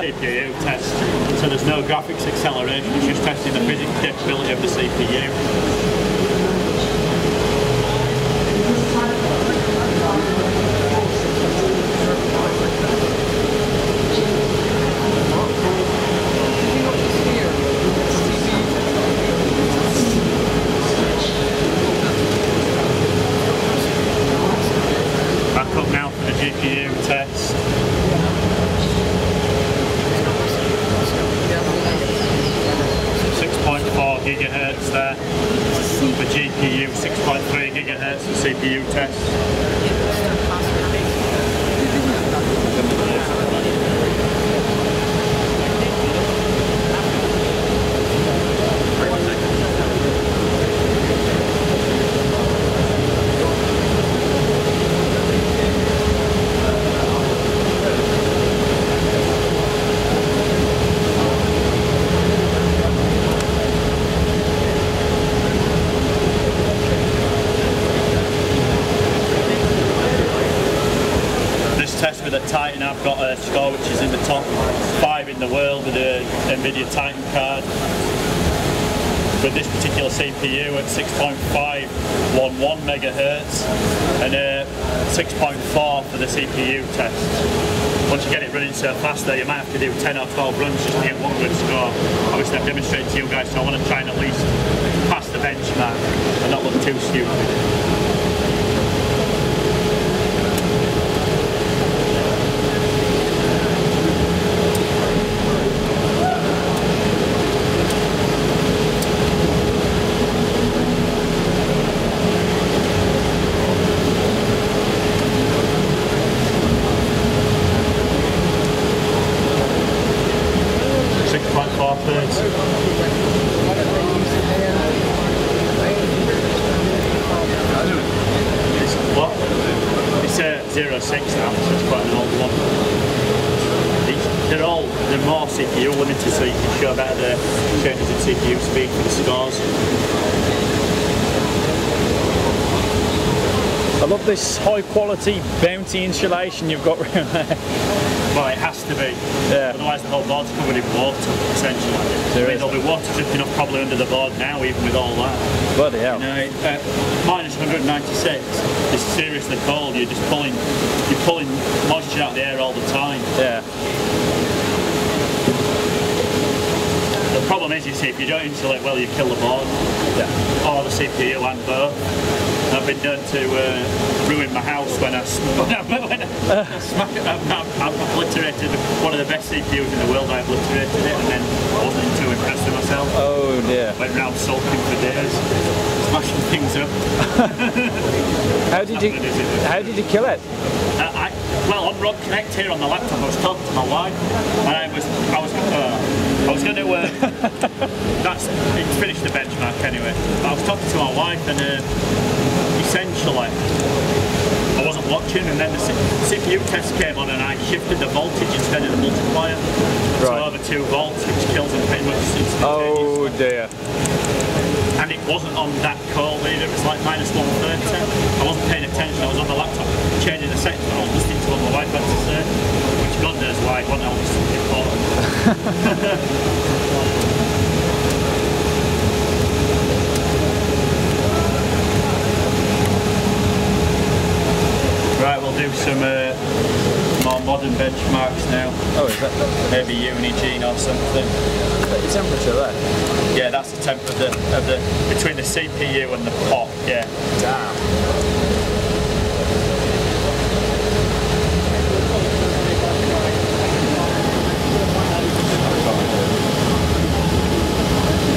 CPU test. So there's no graphics acceleration, it's just testing the physics capability of the CPU. Back up now for the GPU test. 6.4 gigahertz there for GPU, 6.3 gigahertz for CPU test. Test with a Titan, I've got a score which is in the top 5 in the world with a NVIDIA Titan card. With this particular CPU at 6.511 megahertz and 6.4 for the CPU test. Once you get it running so fast though, you might have to do 10 or 12 runs just to get one good score. Obviously I've demonstrated to you guys, so I want to try and at least pass the benchmark and not look too stupid. 6.4 thirds. It's what? It's 0.6 now, so it's quite an old one. They're more CPU limited, so you can show better the changes in CPU speed for the scores. I love this high quality bouncy insulation you've got around there. Well, it has to be. Yeah. Otherwise the whole board's covered in water, essentially. There'll be water dripping off probably under the board now, even with all that. Bloody hell. You know, minus 196, it's seriously cold. You're pulling moisture out of the air all the time. Yeah. The problem is, you see, if you don't insulate well, you kill the board. Yeah. Or the CPU and both. I've been known to ruin my house when I smack it. I've obliterated one of the best CPUs in the world. I obliterated it, and then I wasn't too impressed with myself. Oh dear. Went round sulking for days, smashing things up. How did you kill it? Well, on Rob Connect here on the laptop, I was talking to my wife, and I was going to. It's finished the benchmark anyway. But I was talking to my wife, and essentially, I wasn't watching, and then the CPU test came on, and I shifted the voltage instead of the multiplier. Right. So over 2 volts, which kills them pretty much instantaneously. Oh dear. And it wasn't on that cold either, it was like minus 130. I wasn't paying attention, I was on the laptop changing the settings, but I was listening to what my wife had to say, which God knows why, one else is important. Right, we'll do some more modern benchmarks now. Oh, is that? Maybe Unigine or something. Is that the temperature there? Yeah, that's the temp of the between the CPU and the pot. Yeah. Damn.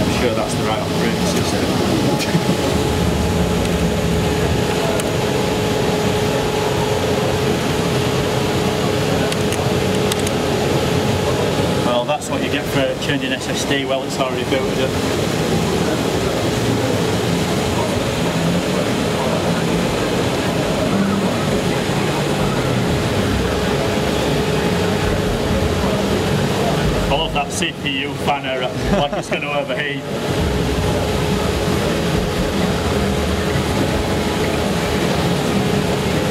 I'm sure that's the right operating system. Well, that's what you get for changing SSD. Well, it's already booted up. I love that CPU banner, like it's going to overheat.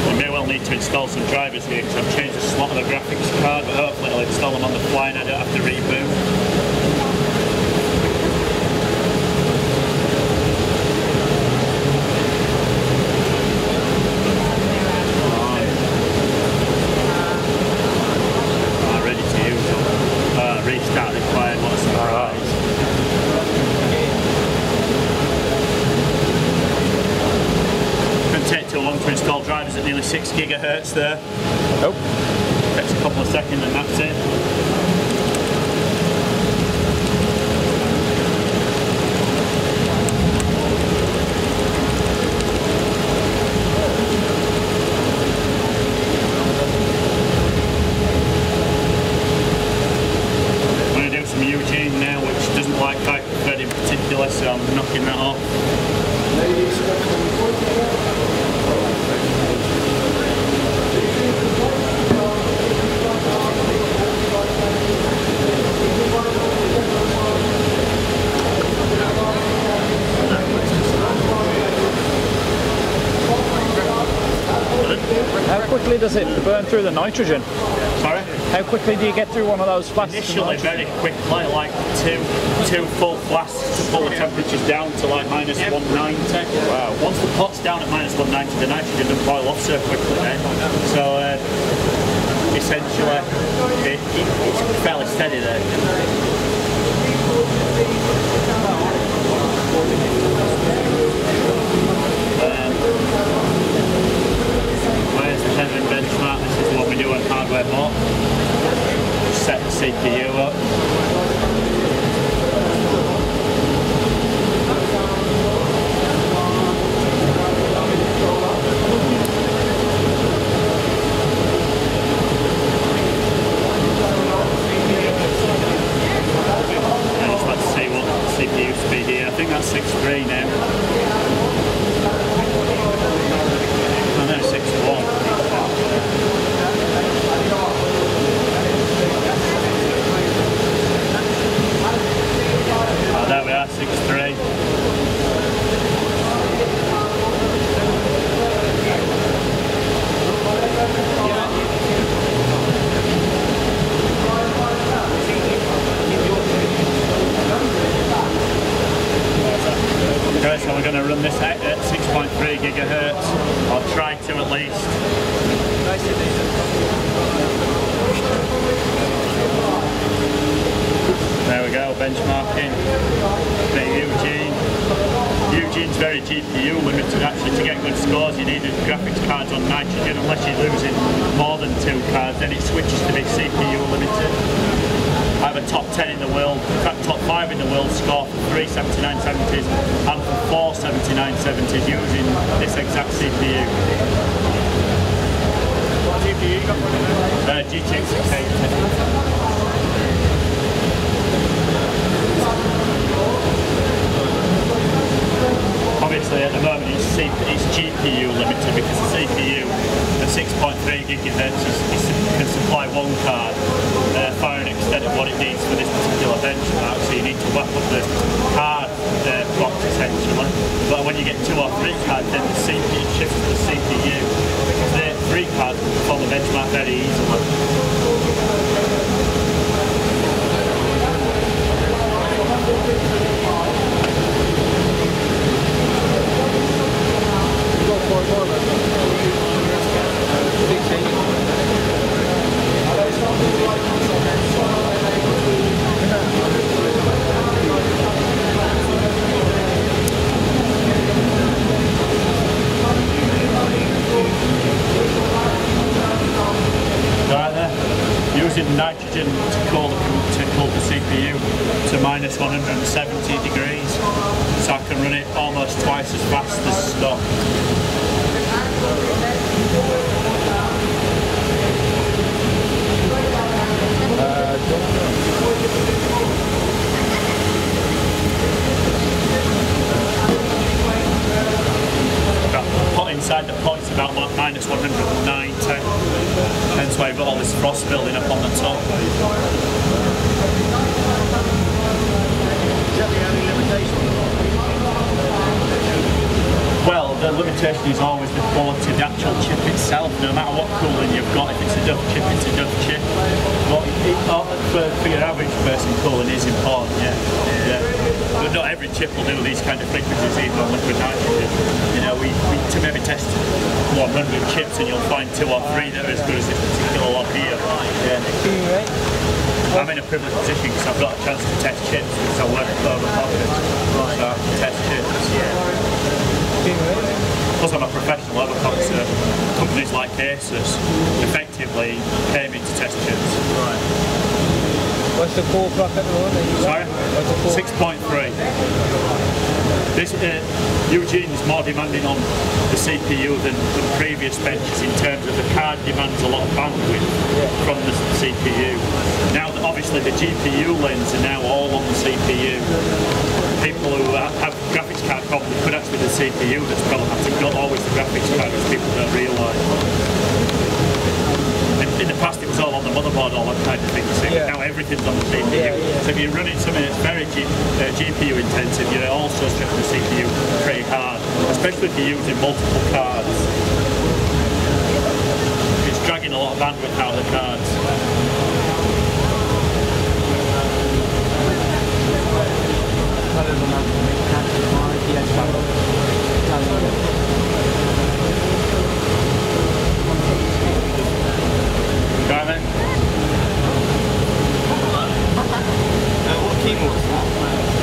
You may well need to install some drivers here because I've changed the slot of the graphics card, but hopefully I'll install them on the fly and I don't have to reboot. Restart required, what a surprise. Doesn't take too long to install drivers at nearly 6 gigahertz there. Nope. Takes a couple of seconds and that's it. So I'm knocking that off. How quickly does it burn through the nitrogen? Sorry? How quickly do you get through one of those flasks? Initially very quickly, like two full flasks to pull the temperatures down to like minus 190. Wow. Once the pot's down at minus 190, the nitrogen doesn't boil off so quickly then. So essentially it's fairly steady there. Where's the Heaven benchmark? This is what we do on hardware bot. Set the CPU up. I just like to see what CPU speed here. I think that's 6.3 now. I know 6.1. Oh, there we are, 6.3. Okay, so we're going to run this at 6.3 gigahertz. I'll try to at least. There we go, benchmarking. Eugene's very GPU limited actually. To get good scores you need graphics cards on nitrogen. Unless you're losing more than 2 cards, then it switches to be CPU limited. I have a top 10 in the world, in fact top 5 in the world score for 3 7970s and for 4 7970s using this exact CPU. What GPU you got running there? GTX 680. Obviously at the moment it's GPU limited because the CPU at 6.3 gigahertz can supply 1 card far in extent of what it needs for this particular benchmark, so you need to wrap up the card box essentially. But when you get 2 or 3 cards then the CPU shifts to the CPU because the 3 cards can perform the benchmark very easily. Using nitrogen to cool the CPU to minus 170 degrees, so I can run it almost twice as fast as stock. Put inside the point's about minus 190, hence why you've got all this frost building up on the top. Is that the only limitation? Well, the limitation is always the quality of the actual chip itself. No matter what cooling you've got, if it's a Duff chip, it's a Duff chip. But for your average person, cooling is important, yeah. But not every chip will do these kind of frequencies, even on liquid nitrogen. You know, we to maybe test 100 chips and you'll find 2 or 3 that are as good as this particular lot here. Yeah. I'm in a privileged position because I've got a chance to test chips because I work at Overclockers. So I can test chips. Plus I'm a professional overclocker, so companies like Asus effectively pay me to test chips. Right. What's the core clock at the moment? Sorry? 6.3. This Eugene is more demanding on the CPU than previous benches in terms of the card demands a lot of bandwidth from the CPU. Now that obviously the GPU lanes are now all on the CPU. People who have graphics card problems could actually be the CPU that's problematic, not always the graphics card, which people don't realise. In the past it was all on the motherboard, all that kind of thing. So now everything's on the CPU. So if you're running something that's very GPU intensive, you're also stretching the CPU pretty hard, especially if you're using multiple cards. It's dragging a lot of bandwidth out of the cards. What keyboard is that?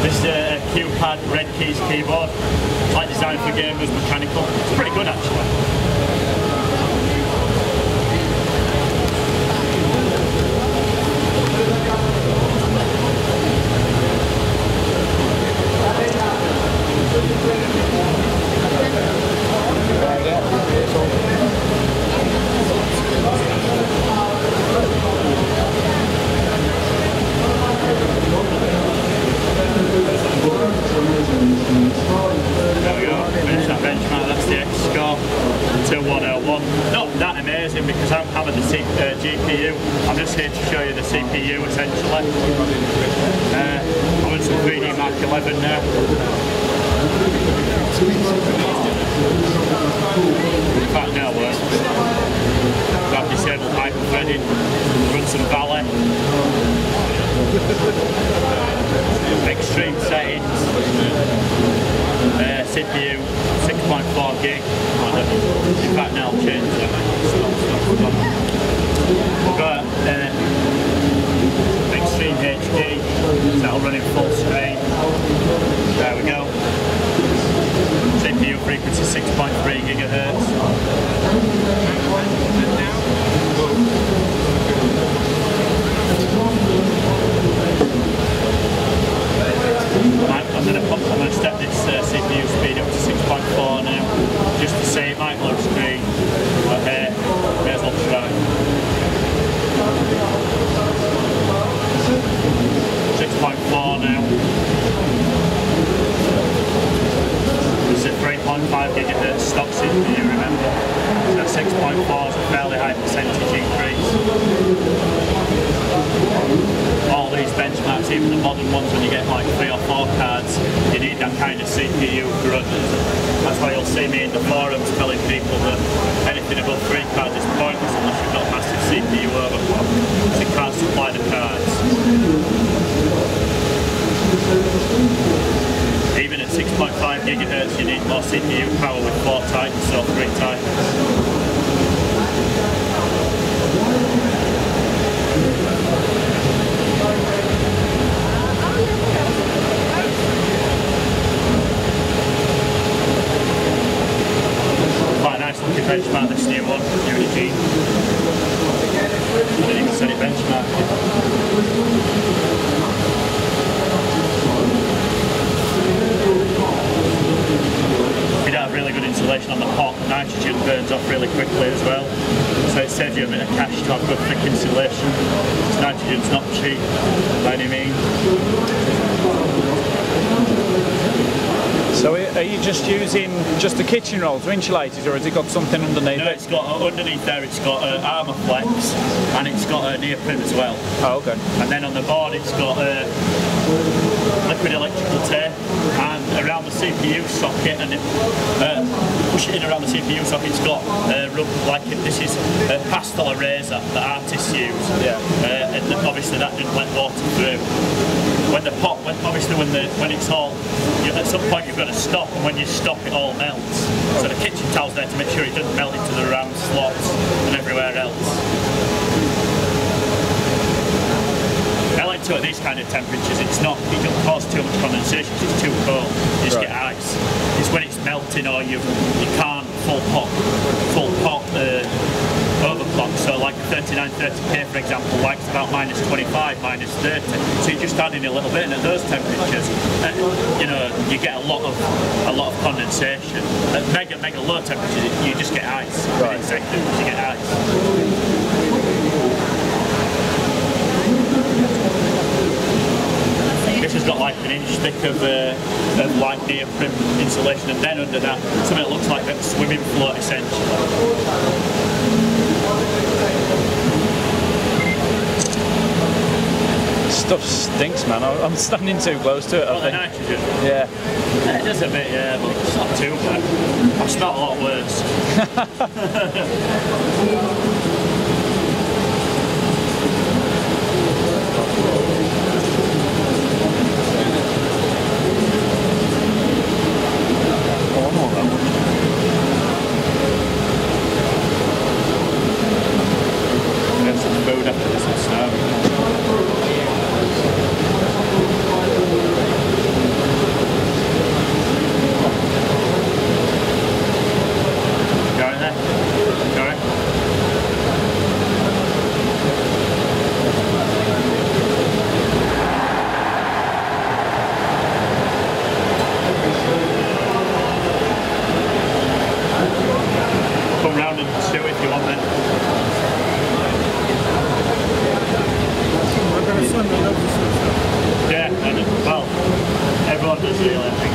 This is a Q-pad red keys keyboard. It's like designed for gamers, mechanical. It's pretty good actually. There we go, finish that benchmark, that's the X-score, 2101. Not that amazing because I'm having the GPU, I'm just here to show you the CPU essentially. I'm on some 3D Mark 11 now. In fact, now works. I've disabled hyper-threading, run some ballet. Extreme settings. CPU 6.4 gig. In fact, now I'll change that. We've got Extreme HD, so that'll run in full screen. There we go. CPU frequency 6.3 gigahertz. I'm going to step this CPU speed up to 6.4 now, just to see. It might look screen, but may as well try. 6.4 now. This is a 3.5 gigahertz stock CPU, remember? So 6.4 is a fairly high percentage increase. All these benchmarks, even the modern ones, when you get like 3 or 4 cards, you need that kind of CPU grunt. That's why you'll see me in the forums telling people that anything above 3 cards is pointless unless you've got massive CPU overclock, because it can't supply the cards. Even at 6.5 gigahertz, you need more CPU power with 4 titans or 3 titans. Quite a nice looking benchmark, this new one, Eugene. I didn't even set it benchmark. If you don't have really good insulation on the pot, nitrogen burns off really quickly as well. So it saves you a bit of cash to have good thick insulation. Nitrogen's not cheap by any means. So are you just using just the kitchen roll to insulate it, or has it got something underneath? No, it's got underneath there. It's got armour flex, and it's got a neoprene as well. Oh, okay. And then on the board, it's got liquid electrical tape, and around the CPU socket, and push it in around the CPU socket. It's got like this is a pastel eraser that artists use. Yeah. And obviously that didn't let water through. When it's all, at some point you've got to stop, and when you stop it all melts. So the kitchen towel's there to make sure it doesn't melt into the round slots and everywhere else. I like to at these kind of temperatures, it doesn't cause too much condensation because it's too cold. You just get ice. It's when it's melting or you can't full pot overclock. So like a 3930K for example likes about -25, -30. So you're just adding a little bit, and at those temperatures, you get a lot of condensation. At mega low temperatures, you just get ice. Right. Within seconds, you get ice. This has got like an inch thick of like neoprene insulation, and then under that something that looks like a swimming float essentially. Stuff stinks, man. I'm standing too close to it. Oh, the nitrogen? Yeah. It does a bit, yeah, but it's not too bad. I've smelled a lot worse. Food after this and snow. Go in there. Go in. Come round and stew if you want then. Yeah, and well, everyone does really, I think.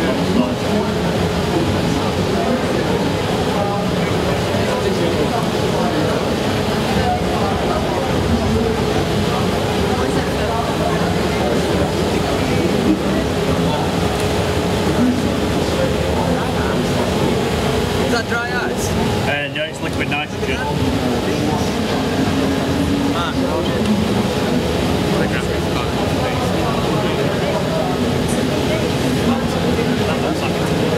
Is that dry ice? No, it's liquid nitrogen. That looks like it.